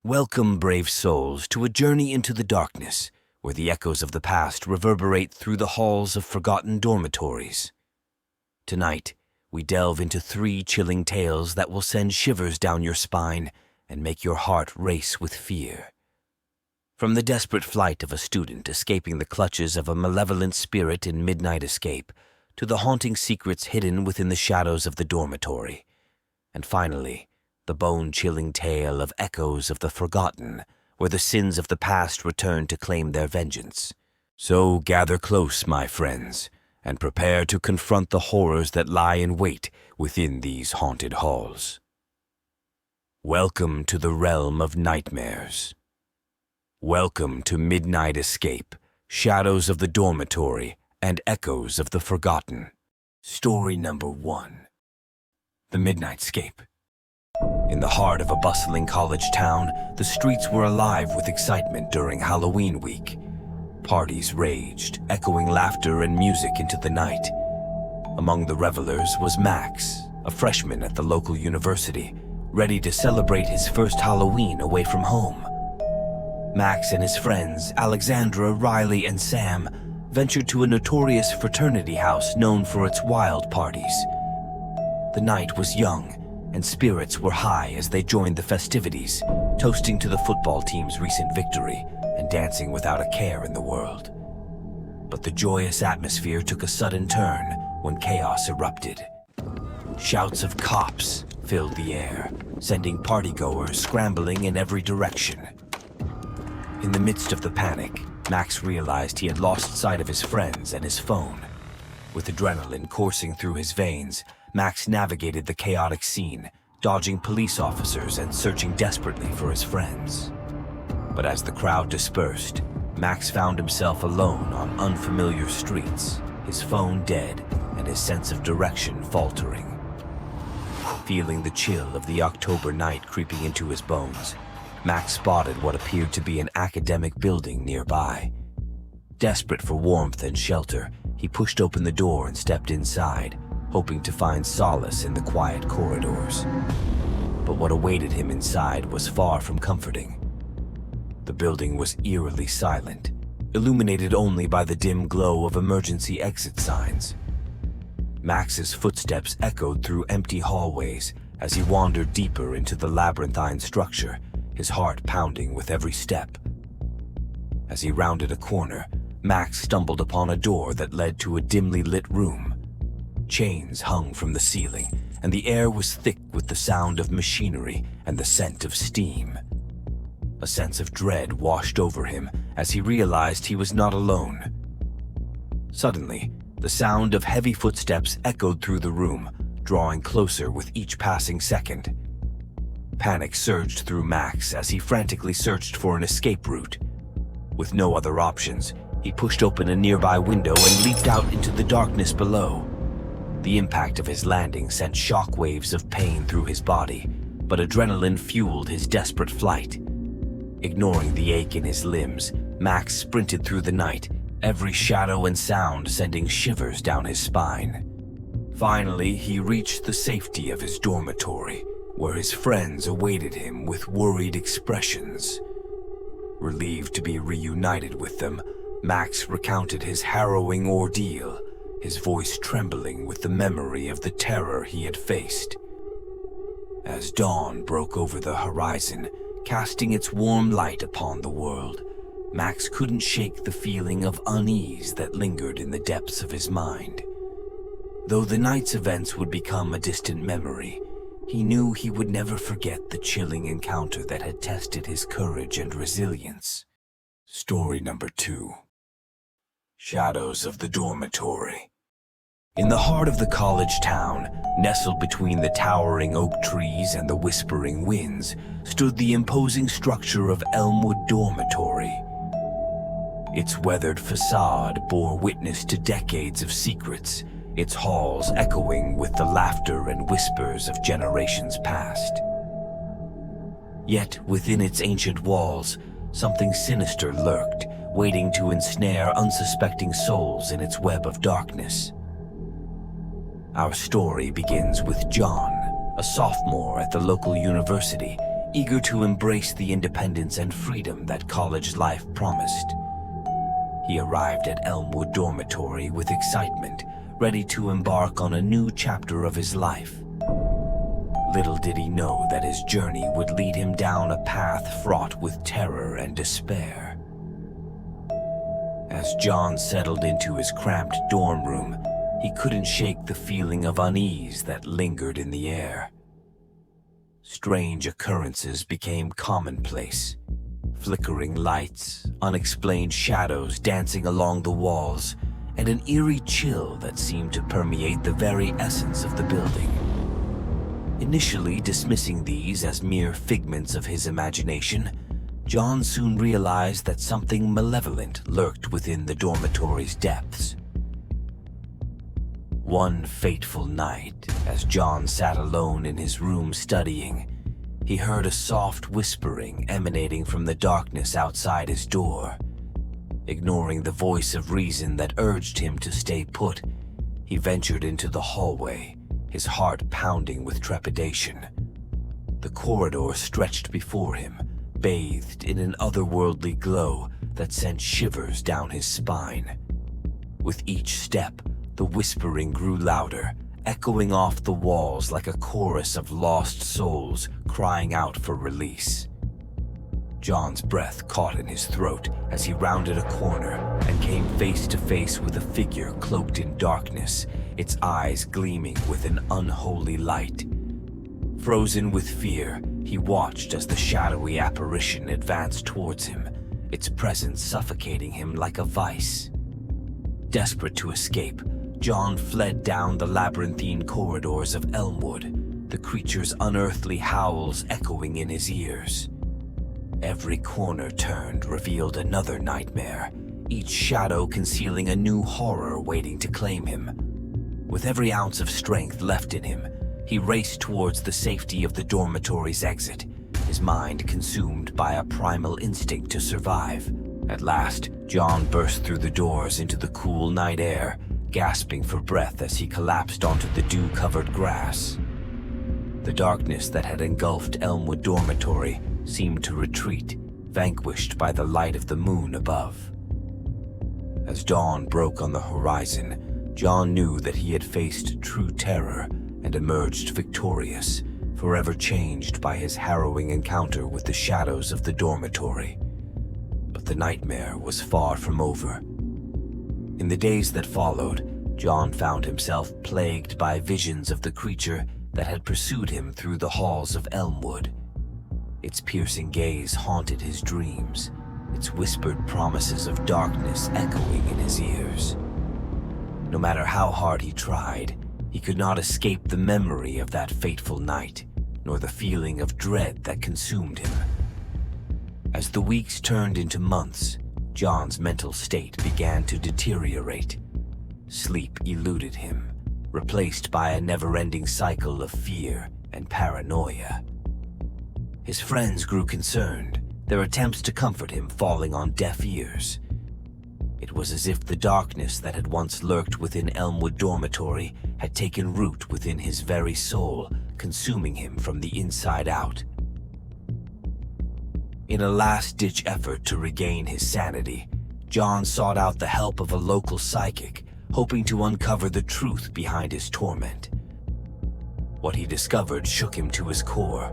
Welcome, brave souls, to a journey into the darkness, where the echoes of the past reverberate through the halls of forgotten dormitories. Tonight, we delve into 3 chilling tales that will send shivers down your spine and make your heart race with fear. From the desperate flight of a student escaping the clutches of a malevolent spirit in midnight escape, to the haunting secrets hidden within the shadows of the dormitory. And finally, the bone-chilling tale of echoes of the forgotten, where the sins of the past return to claim their vengeance. So gather close, my friends, and prepare to confront the horrors that lie in wait within these haunted halls. Welcome to the realm of nightmares. Welcome to Midnight Escape, Shadows of the Dormitory, and Echoes of the Forgotten. Story number 1. The Midnight Escape. In the heart of a bustling college town, the streets were alive with excitement during Halloween week. Parties raged, echoing laughter and music into the night. Among the revelers was Max, a freshman at the local university, ready to celebrate his first Halloween away from home. Max and his friends, Alexandra, Riley, and Sam, ventured to a notorious fraternity house known for its wild parties. The night was young, and spirits were high as they joined the festivities, toasting to the football team's recent victory and dancing without a care in the world. But the joyous atmosphere took a sudden turn when chaos erupted. Shouts of cops filled the air, sending partygoers scrambling in every direction. In the midst of the panic, Max realized he had lost sight of his friends and his phone. With adrenaline coursing through his veins, Max navigated the chaotic scene, dodging police officers and searching desperately for his friends. But as the crowd dispersed, Max found himself alone on unfamiliar streets, his phone dead and his sense of direction faltering. Feeling the chill of the October night creeping into his bones, Max spotted what appeared to be an academic building nearby. Desperate for warmth and shelter, he pushed open the door and stepped inside, hoping to find solace in the quiet corridors. But what awaited him inside was far from comforting. The building was eerily silent, illuminated only by the dim glow of emergency exit signs. Max's footsteps echoed through empty hallways as he wandered deeper into the labyrinthine structure, his heart pounding with every step. As he rounded a corner, Max stumbled upon a door that led to a dimly lit room. Chains hung from the ceiling, and the air was thick with the sound of machinery and the scent of steam. A sense of dread washed over him as he realized he was not alone. Suddenly, the sound of heavy footsteps echoed through the room, drawing closer with each passing second. Panic surged through Max as he frantically searched for an escape route. With no other options, he pushed open a nearby window and leaped out into the darkness below. The impact of his landing sent shockwaves of pain through his body, but adrenaline fueled his desperate flight. Ignoring the ache in his limbs, Max sprinted through the night, every shadow and sound sending shivers down his spine. Finally, he reached the safety of his dormitory, where his friends awaited him with worried expressions. Relieved to be reunited with them, Max recounted his harrowing ordeal, his voice trembling with the memory of the terror he had faced. As dawn broke over the horizon, casting its warm light upon the world, Max couldn't shake the feeling of unease that lingered in the depths of his mind. Though the night's events would become a distant memory, he knew he would never forget the chilling encounter that had tested his courage and resilience. Story number 2. Shadows of the Dormitory. In the heart of the college town, nestled between the towering oak trees and the whispering winds, stood the imposing structure of Elmwood Dormitory. Its weathered facade bore witness to decades of secrets, its halls echoing with the laughter and whispers of generations past. Yet within its ancient walls, something sinister lurked, waiting to ensnare unsuspecting souls in its web of darkness. Our story begins with John, a sophomore at the local university, eager to embrace the independence and freedom that college life promised. He arrived at Elmwood Dormitory with excitement, ready to embark on a new chapter of his life. Little did he know that his journey would lead him down a path fraught with terror and despair. As John settled into his cramped dorm room, he couldn't shake the feeling of unease that lingered in the air. Strange occurrences became commonplace. Flickering lights, unexplained shadows dancing along the walls, and an eerie chill that seemed to permeate the very essence of the building. Initially dismissing these as mere figments of his imagination, John soon realized that something malevolent lurked within the dormitory's depths. One fateful night, as John sat alone in his room studying, he heard a soft whispering emanating from the darkness outside his door. Ignoring the voice of reason that urged him to stay put, he ventured into the hallway, his heart pounding with trepidation. The corridor stretched before him, bathed in an otherworldly glow that sent shivers down his spine. With each step, the whispering grew louder, echoing off the walls like a chorus of lost souls crying out for release. John's breath caught in his throat as he rounded a corner and came face to face with a figure cloaked in darkness, its eyes gleaming with an unholy light. Frozen with fear, he watched as the shadowy apparition advanced towards him, its presence suffocating him like a vice. Desperate to escape, John fled down the labyrinthine corridors of Elmwood, the creature's unearthly howls echoing in his ears. Every corner turned revealed another nightmare, each shadow concealing a new horror waiting to claim him. With every ounce of strength left in him, he raced towards the safety of the dormitory's exit, his mind consumed by a primal instinct to survive. At last, John burst through the doors into the cool night air, gasping for breath as he collapsed onto the dew-covered grass. The darkness that had engulfed Elmwood Dormitory seemed to retreat, vanquished by the light of the moon above. As dawn broke on the horizon, John knew that he had faced true terror and emerged victorious, forever changed by his harrowing encounter with the shadows of the dormitory. But the nightmare was far from over. In the days that followed, John found himself plagued by visions of the creature that had pursued him through the halls of Elmwood. Its piercing gaze haunted his dreams, its whispered promises of darkness echoing in his ears. No matter how hard he tried, he could not escape the memory of that fateful night, nor the feeling of dread that consumed him. As the weeks turned into months, John's mental state began to deteriorate. Sleep eluded him, replaced by a never-ending cycle of fear and paranoia. His friends grew concerned, their attempts to comfort him falling on deaf ears. It was as if the darkness that had once lurked within Elmwood Dormitory had taken root within his very soul, consuming him from the inside out. In a last-ditch effort to regain his sanity, John sought out the help of a local psychic, hoping to uncover the truth behind his torment. What he discovered shook him to his core.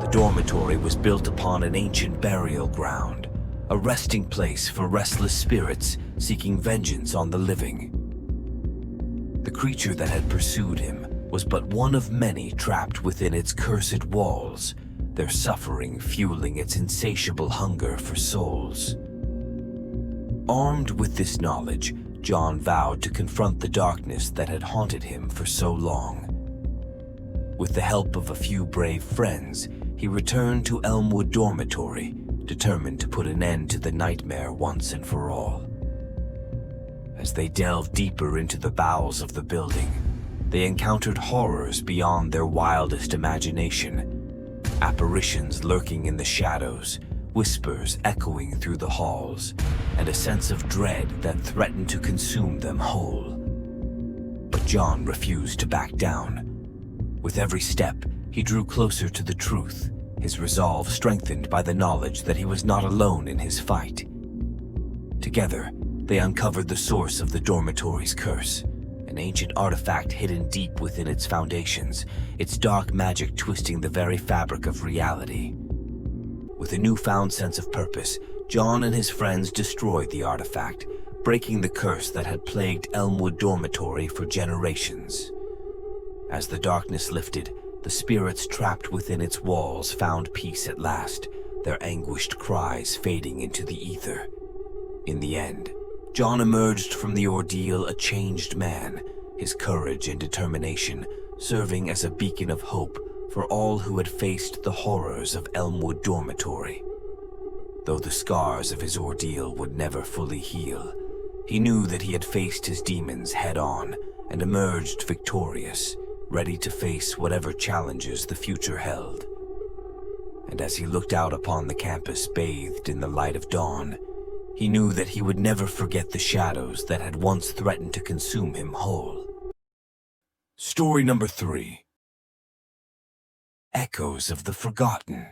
The dormitory was built upon an ancient burial ground, a resting place for restless spirits seeking vengeance on the living. The creature that had pursued him was but one of many trapped within its cursed walls, their suffering fueling its insatiable hunger for souls. Armed with this knowledge, John vowed to confront the darkness that had haunted him for so long. With the help of a few brave friends, he returned to Elmwood Dormitory, determined to put an end to the nightmare once and for all. As they delved deeper into the bowels of the building, they encountered horrors beyond their wildest imagination. Apparitions lurking in the shadows, whispers echoing through the halls, and a sense of dread that threatened to consume them whole. But John refused to back down. With every step, he drew closer to the truth, his resolve strengthened by the knowledge that he was not alone in his fight. Together, they uncovered the source of the dormitory's curse, an ancient artifact hidden deep within its foundations, its dark magic twisting the very fabric of reality. With a newfound sense of purpose, John and his friends destroyed the artifact, breaking the curse that had plagued Elmwood Dormitory for generations. As the darkness lifted, the spirits trapped within its walls found peace at last, their anguished cries fading into the ether. In the end, John emerged from the ordeal a changed man, his courage and determination serving as a beacon of hope for all who had faced the horrors of Elmwood Dormitory. Though the scars of his ordeal would never fully heal, he knew that he had faced his demons head-on and emerged victorious, ready to face whatever challenges the future held. And as he looked out upon the campus bathed in the light of dawn, he knew that he would never forget the shadows that had once threatened to consume him whole. Story number 3. Echoes of the Forgotten.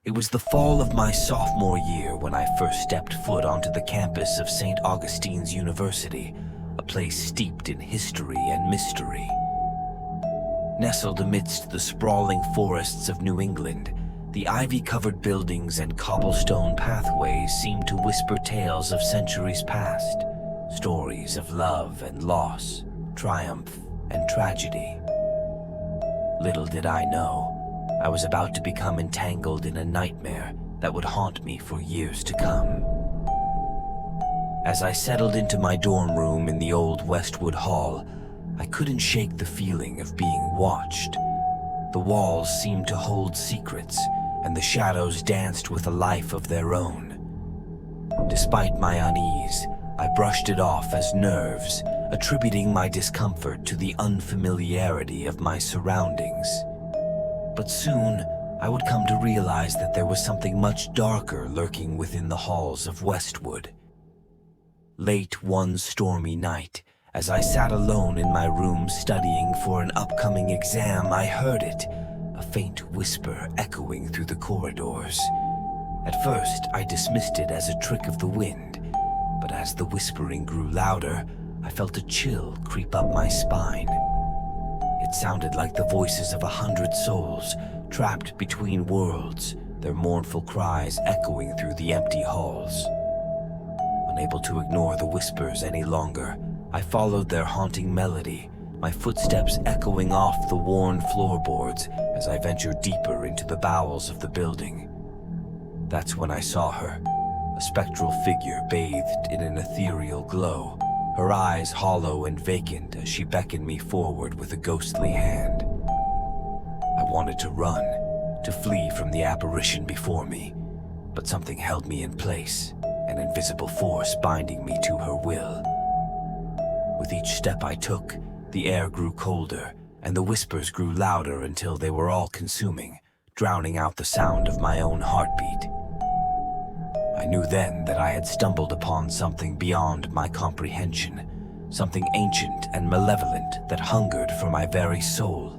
It was the fall of my sophomore year when I first stepped foot onto the campus of St. Augustine's University, a place steeped in history and mystery. Nestled amidst the sprawling forests of New England, the ivy-covered buildings and cobblestone pathways seemed to whisper tales of centuries past, stories of love and loss, triumph and tragedy. Little did I know, I was about to become entangled in a nightmare that would haunt me for years to come. As I settled into my dorm room in the old Westwood Hall, I couldn't shake the feeling of being watched. The walls seemed to hold secrets, and the shadows danced with a life of their own. Despite my unease, I brushed it off as nerves, attributing my discomfort to the unfamiliarity of my surroundings. But soon, I would come to realize that there was something much darker lurking within the halls of Westwood. Late one stormy night, as I sat alone in my room studying for an upcoming exam, I heard it, a faint whisper echoing through the corridors. At first, I dismissed it as a trick of the wind, but as the whispering grew louder, I felt a chill creep up my spine. It sounded like the voices of 100 souls trapped between worlds, their mournful cries echoing through the empty halls. Unable to ignore the whispers any longer, I followed their haunting melody, my footsteps echoing off the worn floorboards as I ventured deeper into the bowels of the building. That's when I saw her, a spectral figure bathed in an ethereal glow, her eyes hollow and vacant as she beckoned me forward with a ghostly hand. I wanted to run, to flee from the apparition before me, but something held me in place, an invisible force binding me to her will. With each step I took, the air grew colder, and the whispers grew louder until they were all-consuming, drowning out the sound of my own heartbeat. I knew then that I had stumbled upon something beyond my comprehension, something ancient and malevolent that hungered for my very soul.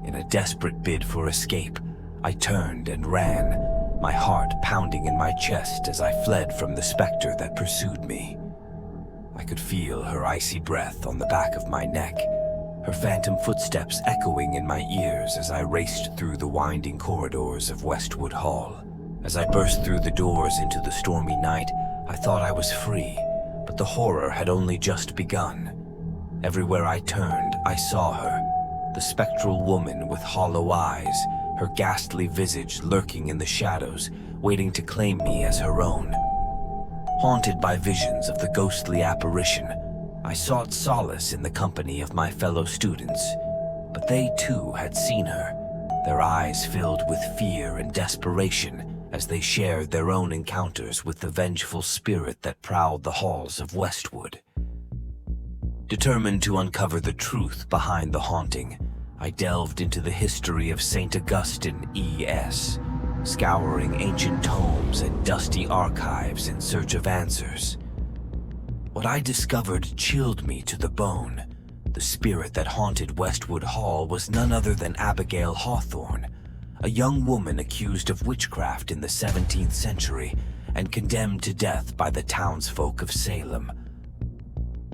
In a desperate bid for escape, I turned and ran, my heart pounding in my chest as I fled from the specter that pursued me. I could feel her icy breath on the back of my neck, her phantom footsteps echoing in my ears as I raced through the winding corridors of Westwood Hall. As I burst through the doors into the stormy night, I thought I was free, but the horror had only just begun. Everywhere I turned, I saw her, the spectral woman with hollow eyes, her ghastly visage lurking in the shadows, waiting to claim me as her own. Haunted by visions of the ghostly apparition, I sought solace in the company of my fellow students, but they too had seen her, their eyes filled with fear and desperation as they shared their own encounters with the vengeful spirit that prowled the halls of Westwood. Determined to uncover the truth behind the haunting, I delved into the history of St. Augustine E.S., scouring ancient tomes and dusty archives in search of answers. What I discovered chilled me to the bone. The spirit that haunted Westwood Hall was none other than Abigail Hawthorne, a young woman accused of witchcraft in the 17th century and condemned to death by the townsfolk of Salem.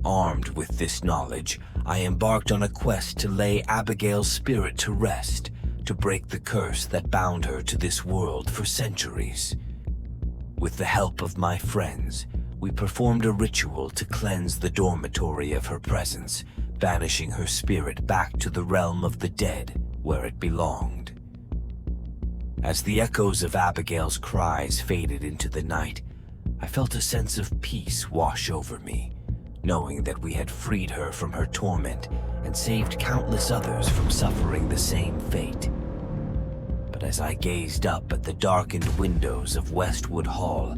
Armed with this knowledge, I embarked on a quest to lay Abigail's spirit to rest, to break the curse that bound her to this world for centuries. With the help of my friends, we performed a ritual to cleanse the dormitory of her presence, banishing her spirit back to the realm of the dead, where it belonged. As the echoes of Abigail's cries faded into the night, I felt a sense of peace wash over me, knowing that we had freed her from her torment and saved countless others from suffering the same fate. But as I gazed up at the darkened windows of Westwood Hall,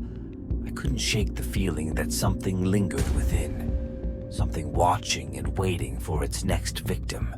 I couldn't shake the feeling that something lingered within, something watching and waiting for its next victim.